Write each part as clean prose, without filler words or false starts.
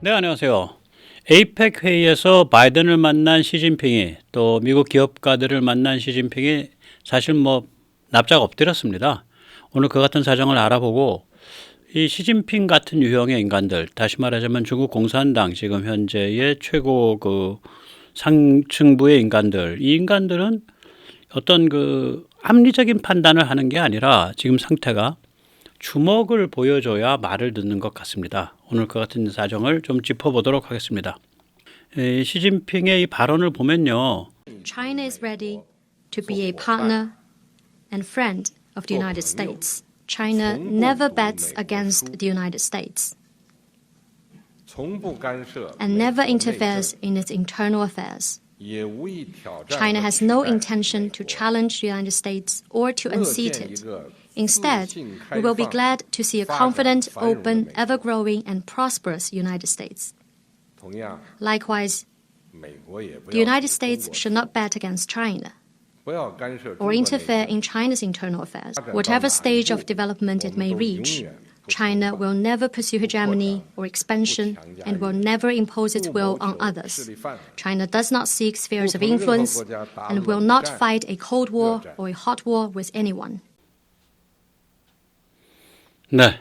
네, 안녕하세요. 에이펙 회의에서 바이든을 만난 시진핑이 또 미국 기업가들을 만난 시진핑이 사실 납작 엎드렸습니다. 오늘 그 같은 사정을 알아보고 이 시진핑 같은 유형의 인간들, 다시 말하자면 중국 공산당 지금 현재의 최고 상층부의 인간들, 이 인간들은 어떤 합리적인 판단을 하는 게 아니라 지금 상태가 주먹을 보여줘야 말을 듣는 것 같습니다. 오늘 그 같은 사정을 좀 짚어보도록 하겠습니다. 시진핑의 이 발언을 보면요. China is ready to be a partner and friend of the United States. China never bets against the United States and never interferes in its internal affairs. China has no intention to challenge the United States or to unseat it. Instead, we will be glad to see a confident, open, ever-growing, and prosperous United States. Likewise, the United States should not bet against China or interfere in China's internal affairs. Whatever stage of development it may reach, China will never pursue hegemony or expansion and will never impose its will on others. China does not seek spheres of influence and will not fight a cold war or a hot war with anyone. 네.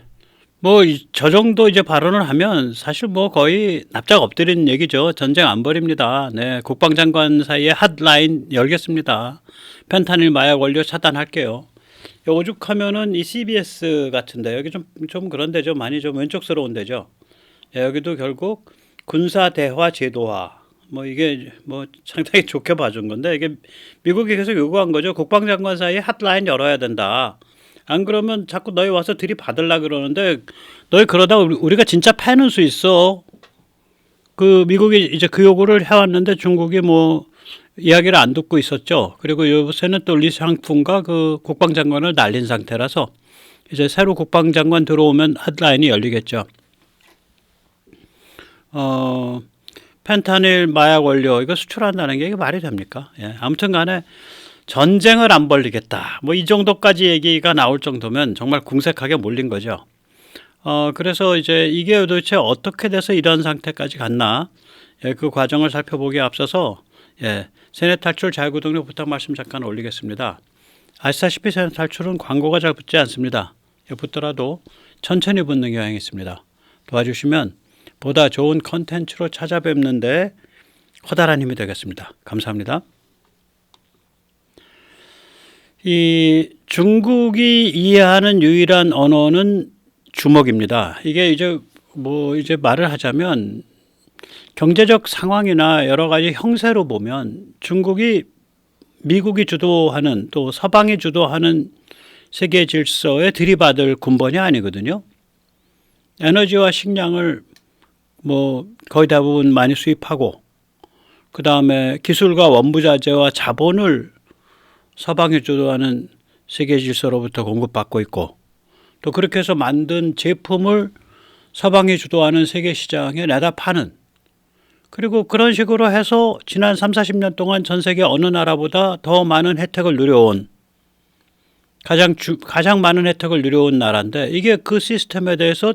저 정도 이제 발언을 하면 사실 거의 납작 엎드린 얘기죠. 전쟁 안 벌입니다. 네. 국방장관 사이에 핫라인 열겠습니다. 펜타닐 마약 원료 차단할게요. 오죽하면은 이 CBS 같은데 여기 좀 그런 데죠. 많이 좀 왼쪽스러운 데죠. 여기도 결국 군사 대화 제도화. 이게 상당히 좋게 봐준 건데 이게 미국이 계속 요구한 거죠. 국방장관 사이에 핫라인 열어야 된다. 안 그러면 자꾸 너희 와서 들이받으려 그러는데 너희 그러다 우리가 진짜 패는 수 있어. 미국이 이제 그 요구를 해왔는데 중국이 이야기를 안 듣고 있었죠. 그리고 요새는 또 리샹풍과 국방장관을 날린 상태라서 이제 새로 국방장관 들어오면 핫라인이 열리겠죠. 펜타닐 마약 원료 이거 수출한다는 게 이게 말이 됩니까? 예, 아무튼 간에 전쟁을 안 벌리겠다. 이 정도까지 얘기가 나올 정도면 정말 궁색하게 몰린 거죠. 그래서 이제 이게 도대체 어떻게 돼서 이런 상태까지 갔나? 예, 그 과정을 살펴보기에 앞서서 세뇌 탈출 자유구독료 부탁 말씀 잠깐 올리겠습니다. 아시다시피 세뇌 탈출은 광고가 잘 붙지 않습니다. 붙더라도 천천히 붙는 경향이 있습니다. 도와주시면 보다 좋은 컨텐츠로 찾아뵙는데 커다란 힘이 되겠습니다. 감사합니다. 이 중국이 이해하는 유일한 언어는 주먹입니다. 이게 이제 이제 말을 하자면 경제적 상황이나 여러 가지 형세로 보면 중국이 미국이 주도하는 또 서방이 주도하는 세계 질서에 들이받을 군번이 아니거든요. 에너지와 식량을 거의 대부분 많이 수입하고 그 다음에 기술과 원부자재와 자본을 서방이 주도하는 세계 질서로부터 공급받고 있고 또 그렇게 해서 만든 제품을 서방이 주도하는 세계 시장에 내다 파는 그리고 그런 식으로 해서 지난 30-40년 동안 전 세계 어느 나라보다 더 많은 혜택을 누려온 가장 많은 혜택을 누려온 나라인데 이게 그 시스템에 대해서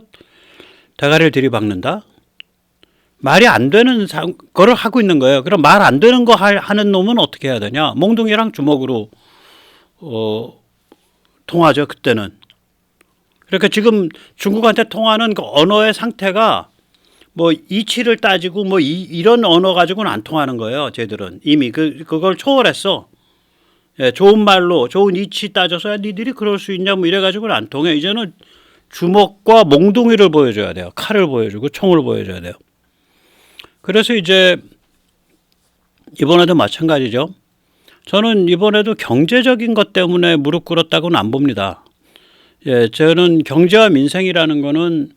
대가리를 들이박는다? 말이 안 되는 거를 하고 있는 거예요. 그럼 말 안 되는 거 하는 놈은 어떻게 해야 되냐? 몽둥이랑 주먹으로 통하죠. 그때는. 그러니까 지금 중국한테 통하는 그 언어의 상태가 이치를 따지고 이런 언어 가지고는 안 통하는 거예요. 쟤들은 이미 그걸 초월했어. 예, 좋은 말로 좋은 이치 따져서 니들이 그럴 수 있냐 이래 가지고는 안 통해. 이제는 주먹과 몽둥이를 보여줘야 돼요. 칼을 보여주고 총을 보여줘야 돼요. 그래서 이제 이번에도 마찬가지죠. 저는 이번에도 경제적인 것 때문에 무릎 꿇었다고는 안 봅니다. 예, 저는 경제와 민생이라는 거는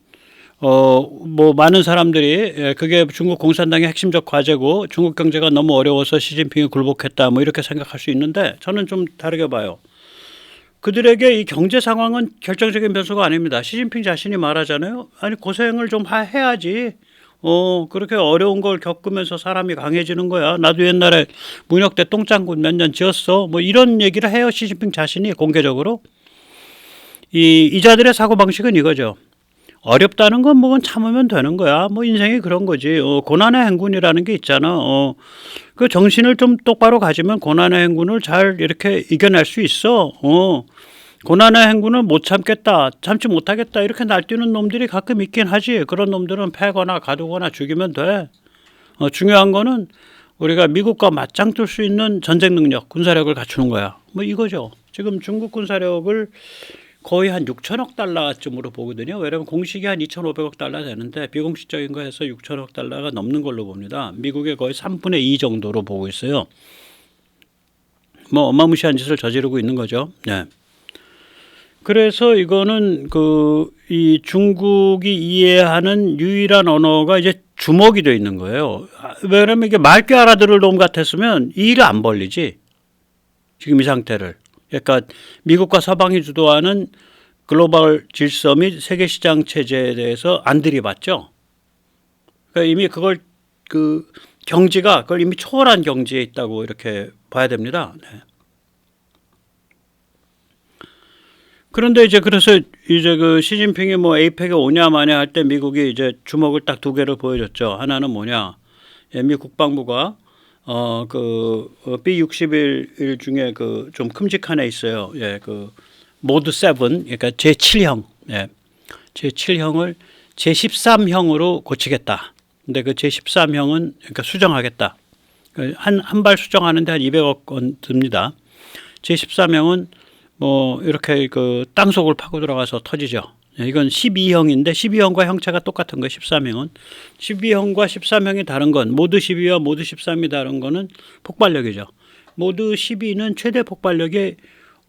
많은 사람들이 그게 중국 공산당의 핵심적 과제고 중국 경제가 너무 어려워서 시진핑이 굴복했다 이렇게 생각할 수 있는데 저는 좀 다르게 봐요. 그들에게 이 경제 상황은 결정적인 변수가 아닙니다. 시진핑 자신이 말하잖아요. 아니 고생을 좀 해야지. 그렇게 어려운 걸 겪으면서 사람이 강해지는 거야. 나도 옛날에 문혁 때 똥장군 몇 년 지었어. 이런 얘기를 해요. 시진핑 자신이 공개적으로. 이자들의 사고방식은 이거죠. 어렵다는 건 뭐 참으면 되는 거야. 뭐 인생이 그런 거지. 고난의 행군이라는 게 있잖아. 그 정신을 좀 똑바로 가지면 고난의 행군을 잘 이렇게 이겨낼 수 있어. 고난의 행군을 못 참겠다, 참지 못하겠다 이렇게 날뛰는 놈들이 가끔 있긴 하지. 그런 놈들은 패거나 가두거나 죽이면 돼. 중요한 거는 우리가 미국과 맞짱 뜰 수 있는 전쟁 능력, 군사력을 갖추는 거야. 뭐 이거죠. 지금 중국 군사력을 거의 한 6천억 달러쯤으로 보거든요. 왜냐하면 공식이 한 2,500억 달러 되는데 비공식적인 거 해서 6천억 달러가 넘는 걸로 봅니다. 미국의 거의 3분의 2 정도로 보고 있어요. 뭐 어마무시한 짓을 저지르고 있는 거죠. 네. 그래서 이거는 이 중국이 이해하는 유일한 언어가 이제 주먹이 돼 있는 거예요. 왜냐면 이게 맑게 알아들을 놈 같았으면 이 일을 안 벌리지. 지금 이 상태를. 그러니까 미국과 서방이 주도하는 글로벌 질서 및 세계 시장 체제에 대해서 안 들이봤죠. 그러니까 이미 그걸 경지가 그걸 이미 초월한 경지에 있다고 이렇게 봐야 됩니다. 네. 그런데 이제 그래서 이제 시진핑이 뭐 에이펙에 오냐 마냐 할 때 미국이 이제 주먹을 딱 두 개를 보여줬죠. 하나는 뭐냐, 미 국방부가 B-61 중에 좀 큼직한 애 있어요. 예, 모드 7, 그러니까 제7형, 예, 제7형을 제13형으로 고치겠다. 근데 그 제13형은 그러니까 수정하겠다. 한 발 수정하는데 한 200억 원 듭니다. 제13형은 뭐 이렇게 땅속을 파고 들어가서 터지죠. 이건 12형인데 12형과 형체가 똑같은 거예요. 13형은 12형과 13형이 다른 건 모드 12와 모드 13이 다른 거는 폭발력이죠. 모드 12는 최대 폭발력이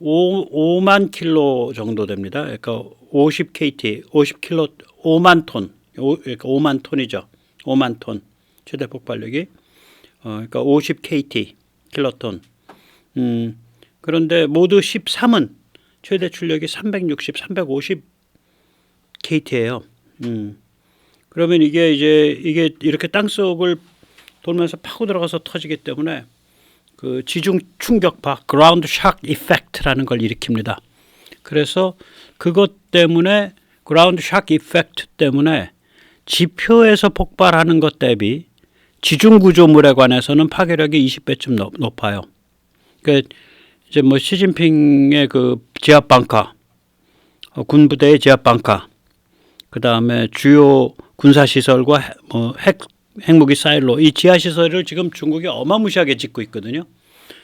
5만 킬로 정도 됩니다. 그러니까 50KT, 50킬로, 5만 톤, 그러니까 5만 톤이죠. 5만 톤 최대 폭발력이 그러니까 50KT, 킬로톤. 그런데 모드 13은 최대 출력이 360, 350KT예요. 그러면 이게 이렇게 땅속을 돌면서 파고 들어가서 터지기 때문에 그 지중 충격파, 그라운드 샥 이펙트라는 걸 일으킵니다. 그래서 그것 때문에 그라운드 샥 이펙트 때문에 지표에서 폭발하는 것 대비 지중 구조물에 관해서는 파괴력이 20배쯤 높아요. 그러니까 이제 뭐 시진핑의 지하 방카, 군부대의 지하 방카, 그 다음에 주요 군사 시설과 핵무기 사일로, 이 지하 시설을 지금 중국이 어마무시하게 짓고 있거든요.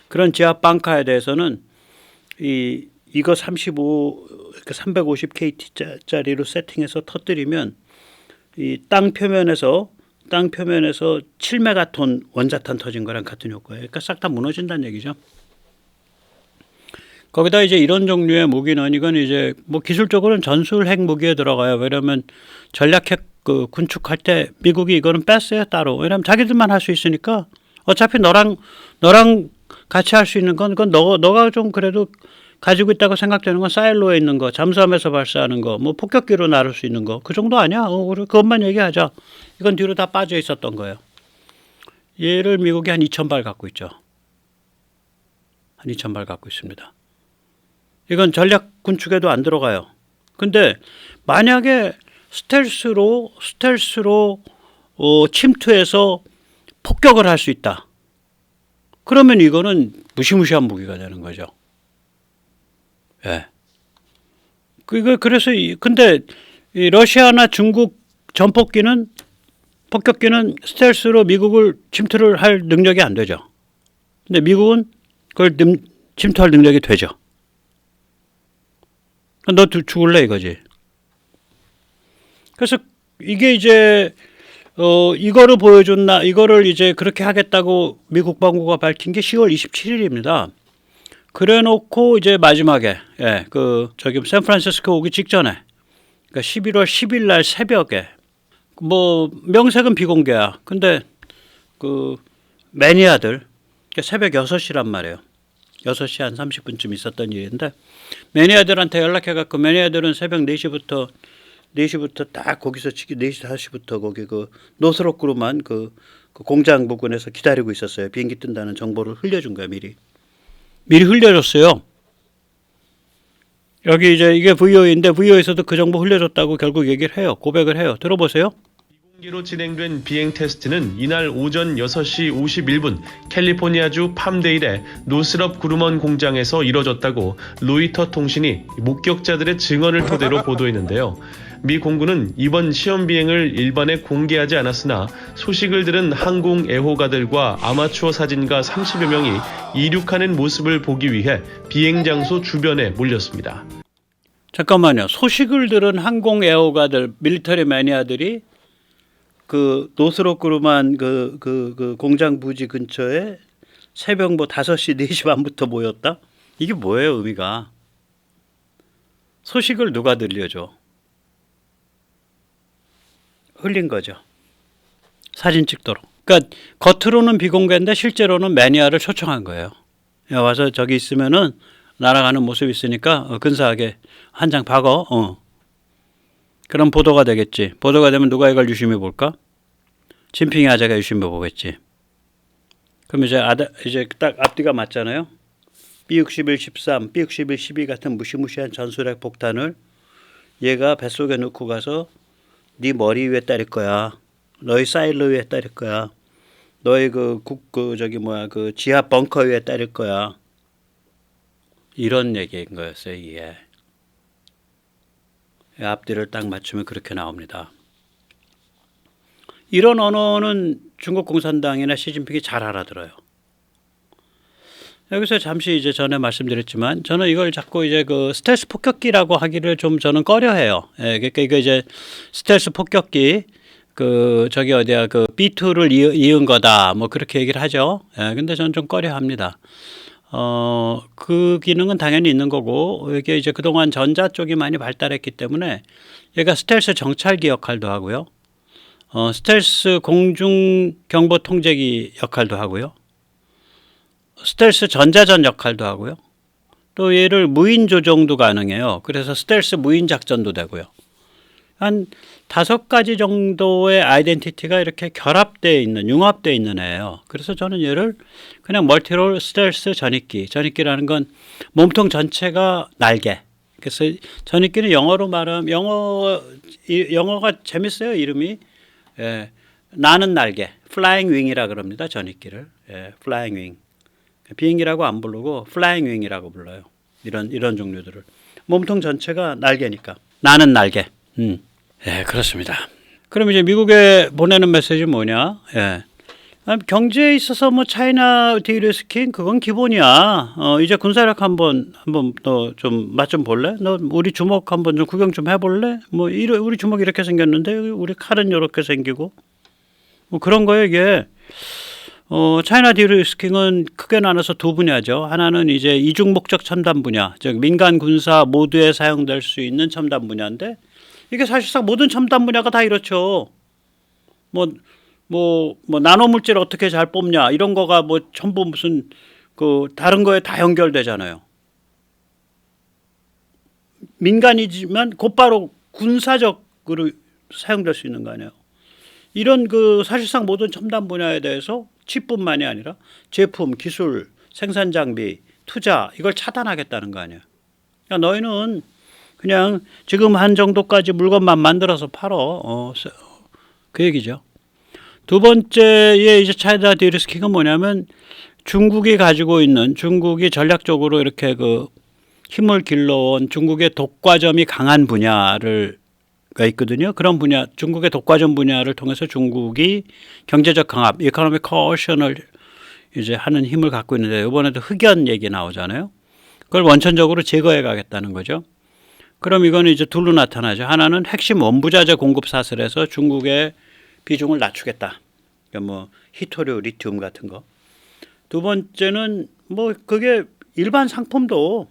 그런 지하 방카에 대해서는 이거 350KT짜리로 세팅해서 터뜨리면 이 땅 표면에서 7메가톤 원자탄 터진 거랑 같은 효과예요. 그러니까 싹 다 무너진다는 얘기죠. 거기다 이제 이런 종류의 무기는 이건 이제 뭐 기술적으로는 전술 핵 무기에 들어가요. 왜냐하면 전략핵 군축할 때 미국이 이거는 뺐어요 따로. 왜냐하면 자기들만 할 수 있으니까 어차피 너랑 같이 할 수 있는 건 그건 너가 좀 그래도 가지고 있다고 생각되는 건 사일로에 있는 거, 잠수함에서 발사하는 거, 뭐 폭격기로 나를 수 있는 거, 그 정도 아니야. 우리 그것만 얘기하자. 이건 뒤로 다 빠져 있었던 거예요. 얘를 미국이 한 2,000발 갖고 있죠. 한 2,000발 갖고 있습니다. 이건 전략 군축에도 안 들어가요. 근데 만약에 스텔스로 침투해서 폭격을 할 수 있다. 그러면 이거는 무시무시한 무기가 되는 거죠. 예. 그래서 근데 이 러시아나 중국 폭격기는 스텔스로 미국을 침투를 할 능력이 안 되죠. 근데 미국은 그걸 침투할 능력이 되죠. 너 죽을래 이거지. 그래서 이게 이제 이거를 이제 그렇게 하겠다고 미국 국방부가 밝힌 게 10월 27일입니다. 그래놓고 이제 마지막에 샌프란시스코 오기 직전에, 그러니까 11월 10일 날 새벽에 뭐 명색은 비공개야. 근데 매니아들 새벽 6시란 말이에요. 6시 한 30분쯤 있었던 일인데 매니아들한테 연락해갖고 매니아들은 새벽 4시부터 딱 거기서 4시 5시부터 거기 노스로크로만 그 공장 부근에서 기다리고 있었어요. 비행기 뜬다는 정보를 흘려준 거야. 미리 흘려줬어요. 여기 이제 이게 VO인데 VO에서도 그 정보 흘려줬다고 결국 얘기를 해요. 고백을 해요. 들어보세요. 비공개로 진행된 비행 테스트는 이날 오전 6시 51분 캘리포니아주 팜데일의 노스럽 그루먼 공장에서 이뤄졌다고 로이터 통신이 목격자들의 증언을 토대로 보도했는데요. 미 공군은 이번 시험 비행을 일반에 공개하지 않았으나 소식을 들은 항공 애호가들과 아마추어 사진가 30여 명이 이륙하는 모습을 보기 위해 비행 장소 주변에 몰렸습니다. 잠깐만요. 소식을 들은 항공 애호가들, 밀리터리 매니아들이 그 노스롭 그루먼 그 공장 부지 근처에 새벽 뭐 5시, 4시 반부터 모였다? 이게 뭐예요, 의미가? 소식을 누가 들려줘? 흘린 거죠. 사진 찍도록. 그러니까 겉으로는 비공개인데 실제로는 매니아를 초청한 거예요. 야, 와서 저기 있으면은 날아가는 모습이 있으니까 근사하게 한 장 박어. 그럼 보도가 되겠지. 보도가 되면 누가 이걸 유심히 볼까? 진핑이 아재가 유심히 보겠지. 그럼 이제 딱 앞뒤가 맞잖아요. B-61, 13, B-61, 12 같은 무시무시한 전술핵 폭탄을 얘가 뱃속에 넣고 가서 네 머리 위에 때릴 거야. 너희 사일러 위에 때릴 거야. 너희 그 지하 벙커 위에 때릴 거야. 이런 얘기인 거였어요, 이게. 앞뒤를 딱 맞추면 그렇게 나옵니다. 이런 언어는 중국 공산당이나 시진핑이 잘 알아들어요. 여기서 잠시 이제 전에 말씀드렸지만 저는 이걸 자꾸 이제 그 스텔스 폭격기라고 하기를 좀 저는 꺼려해요. 그러니까 이거 이제 스텔스 폭격기 그 저기 어디야 그 B2를 이은 거다 뭐 그렇게 얘기를 하죠. 근데 저는 좀 꺼려합니다. 그 기능은 당연히 있는 거고 이게 이제 그동안 전자 쪽이 많이 발달했기 때문에 얘가 스텔스 정찰기 역할도 하고요. 스텔스 공중 경보 통제기 역할도 하고요. 스텔스 전자전 역할도 하고요. 또 얘를 무인 조종도 가능해요. 그래서 스텔스 무인 작전도 되고요. 한 5가지 정도의 아이덴티티가 이렇게 결합되어 있는, 융합되어 있는 애예요. 그래서 저는 얘를 그냥 멀티롤 스텔스 전익기라는 건 몸통 전체가 날개. 그래서 전익기는 영어로 말하면 영어가 재밌어요. 이름이 나는 날개, 플라잉 윙이라 그럽니다. 전익기를 플라잉 윙. 비행기라고 안 부르고 플라잉 윙이라고 불러요. 이런 종류들을. 몸통 전체가 날개니까. 나는 날개. 그렇습니다. 그럼 이제 미국에 보내는 메시지는 뭐냐? 경제에 있어서 뭐 차이나 디리스킹 그건 기본이야. 이제 군사력 한번 너 좀 맛 좀 볼래? 너 우리 주먹 한번 좀 구경 좀 해볼래? 뭐 우리 주먹 이렇게 생겼는데 우리 칼은 이렇게 생기고 뭐 그런 거예요 이게. 차이나 디리스킹은 크게 나눠서 두 분야죠. 하나는 이제 이중 목적 첨단 분야, 즉 민간 군사 모두에 사용될 수 있는 첨단 분야인데 이게 사실상 모든 첨단 분야가 다 이렇죠. 뭐 나노 물질 어떻게 잘 뽑냐 이런 거가 뭐 전부 무슨 그 다른 거에 다 연결되잖아요. 민간이지만 곧바로 군사적으로 사용될 수 있는 거 아니에요. 이런 그 사실상 모든 첨단 분야에 대해서 칩뿐만이 아니라 제품, 기술, 생산 장비, 투자 이걸 차단하겠다는 거 아니에요. 그러니까 너희는 그냥 지금 한 정도까지 물건만 만들어서 팔어. 그 얘기죠. 두 번째의 이제 차이나 디리스킹은 뭐냐면 중국이 가지고 있는 중국이 전략적으로 이렇게 그 힘을 길러온 중국의 독과점이 강한 분야를 가 있거든요. 그런 분야, 중국의 독과점 분야를 통해서 중국이 경제적 강압, 이코노믹 커션을 이제 하는 힘을 갖고 있는데 이번에도 흑연 얘기 나오잖아요. 그걸 원천적으로 제거해 가겠다는 거죠. 그럼 이거는 이제 둘로 나타나죠. 하나는 핵심 원부자재 공급 사슬에서 중국의 비중을 낮추겠다. 그러니까 뭐 히토류, 리튬 같은 거. 두 번째는 뭐 그게 일반 상품도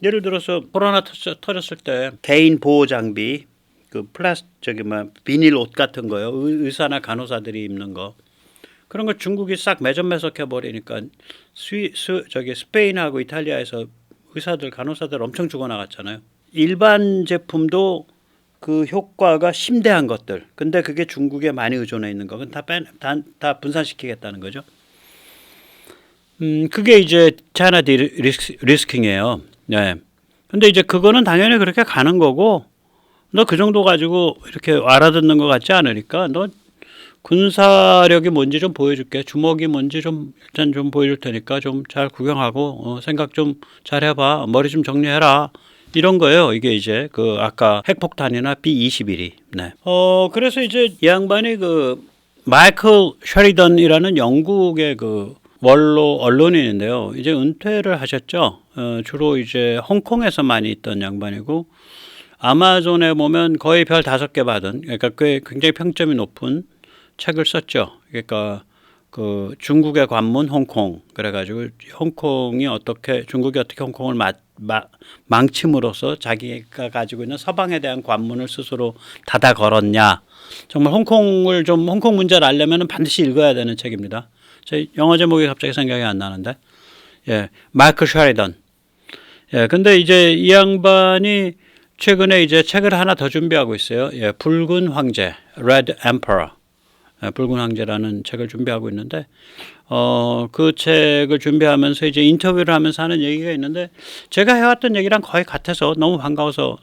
예를 들어서 코로나 터졌을 때 개인 보호 장비 그 비닐 옷 같은 거요. 의사나 간호사들이 입는 거. 그런 거 중국이 싹 매점매석해 버리니까 스페인하고 이탈리아에서 의사들, 간호사들 엄청 죽어나갔잖아요. 일반 제품도 그 효과가 심대한 것들. 근데 그게 중국에 많이 의존해 있는 거. 다 분산시키겠다는 거죠. 그게 이제 차이나 디리스킹이에요. 네. 근데 이제 그거는 당연히 그렇게 가는 거고 너 그 정도 가지고 이렇게 알아듣는 것 같지 않으니까 너 군사력이 뭔지 좀 보여줄게. 주먹이 뭔지 좀 일단 좀 보여줄 테니까 좀 잘 구경하고 생각 좀 잘 해봐. 머리 좀 정리해라. 이런 거예요. 이게 이제 그 아까 핵폭탄이나 B-21이. 네. 그래서 이제 이 양반이 그 마이클 셔리던이라는 영국의 그 원로 언론인인데요. 이제 은퇴를 하셨죠. 주로 이제 홍콩에서 많이 있던 양반이고 아마존에 보면 거의 별 5개 받은 그러니까 꽤 굉장히 평점이 높은 책을 썼죠. 그러니까 그 중국의 관문 홍콩 그래가지고 홍콩이 어떻게 중국이 어떻게 홍콩을 망침으로써 자기가 가지고 있는 서방에 대한 관문을 스스로 닫아 걸었냐. 정말 홍콩을 좀 홍콩 문제를 알려면 반드시 읽어야 되는 책입니다. 제 영어 제목이 갑자기 생각이 안 나는데, 예, 마이클 셔리던. 예, 근데 이제 이 양반이 최근에 이제 책을 하나 더 준비하고 있어요. 예, 붉은 황제, Red Emperor. 붉은 황제라는 책을 준비하고 있는데 그 책을 준비하면서 이제 인터뷰를 하면서 하는 얘기가 있는데 제가 해왔던 얘기랑 거의 같아서 너무 반가워서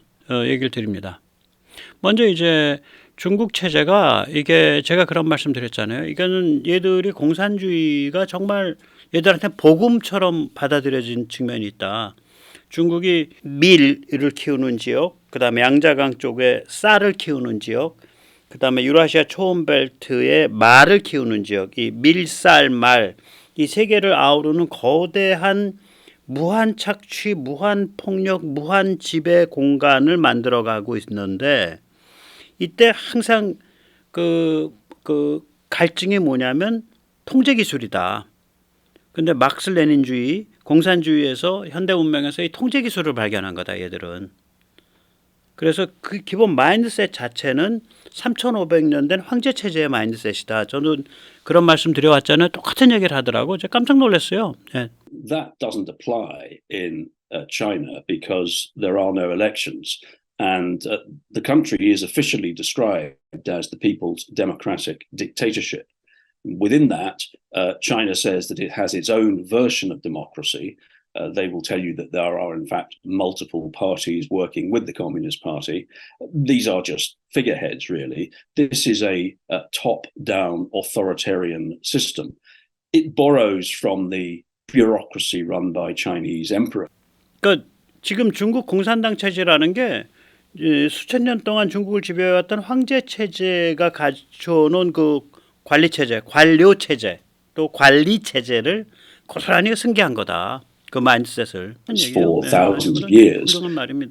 얘기를 드립니다. 먼저 이제 중국 체제가 이게 제가 그런 말씀 드렸잖아요. 이거는 얘들이 공산주의가 정말 얘들한테 복음처럼 받아들여진 측면이 있다. 중국이 밀을 키우는 지역, 그다음에 양자강 쪽에 쌀을 키우는 지역, 그다음에 유라시아 초원벨트에 말을 키우는 지역, 이 밀, 쌀, 말, 이 세 개를 아우르는 거대한 무한 착취, 무한 폭력, 무한 지배 공간을 만들어가고 있는데 이때 항상 그 갈증이 뭐냐면 통제 기술이다. 근데 막스 레닌주의, 공산주의에서 현대 문명에서 이 통제 기술을 발견한 거다, 얘들은. 그래서 그 기본 마인드셋 자체는 3,500년 된 황제 체제의 마인드셋이다. 저는 그런 말씀 드려왔잖아요. 똑같은 얘기를 하더라고. 제가 깜짝 놀랐어요. 예. That doesn't apply in China because there are no elections. And the country is officially described as the People's Democratic Dictatorship. Within that, China says that it has its own version of democracy. They will tell you that there are, in fact, multiple parties working with the Communist Party. These are just figureheads, really. This is a top-down authoritarian system. It borrows from the bureaucracy run by Chinese emperor. 그러니까 지금 중국 공산당 체제라는 게 수천 년 동안 중국을 지배해왔던 황제 체제가 갖춰놓은 그 관리 체제, 관료 체제, 또 관리 체제를 고스란히 승계한 거다. 그 마인드셋을. For thousands of years,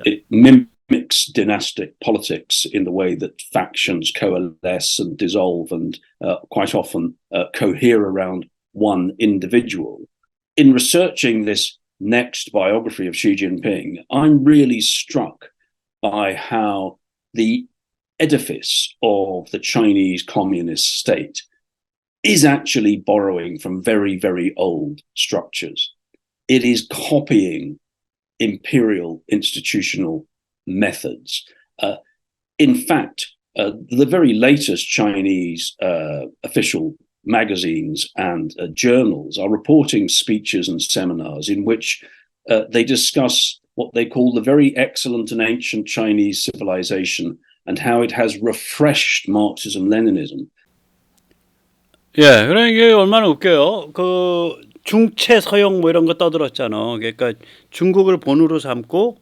it mimics dynastic politics in the way that factions coalesce and dissolve and quite often cohere around one individual. In researching this next biography of Xi Jinping, I'm really struck by how the edifice of the Chinese communist state is actually borrowing from very, very old structures. It is copying imperial institutional methods. In fact, the very latest Chinese official magazines and journals are reporting speeches and seminars in which they discuss what they call the very excellent and ancient Chinese civilization and how it has refreshed Marxism-Leninism. 예, 그러니까 이게 얼마나 웃겨요. 그 중체 서양 뭐 이런 거 떠들었잖아. 그러니까 중국을 본으로 삼고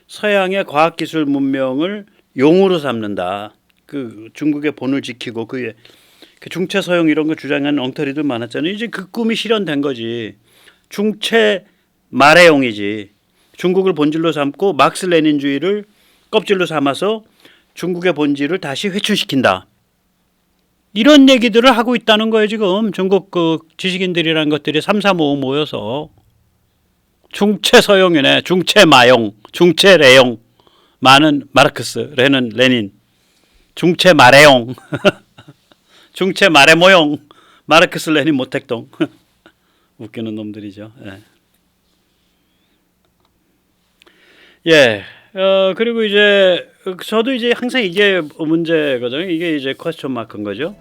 서양의 과학기술 문명을 용으로 삼는다. 그 중국의 본을 지키고 그 중체 서양 이런 거 주장하는 엉터리들 많았잖아요. 이제 그 꿈이 실현된 거지. 중체 말해용이지. 중국을 본질로 삼고 막스 레닌주의를 껍질로 삼아서 중국의 본질을 다시 회춘시킨다. 이런 얘기들을 하고 있다는 거예요, 지금. 중국 그 지식인들이라는 것들이 3, 4, 5 모여서. 중체 서용이네. 중체 마용, 중체 레용. 마는 마르크스, 레는 레닌. 중체 마레용. 중체 마레모용. 마르크스, 레닌, 모택동. 웃기는 놈들이죠. 예. 예. 그리고 이제 저도 이제 항상 이게 문제거든요. 이게 이제 퀘스천 마크인 거죠.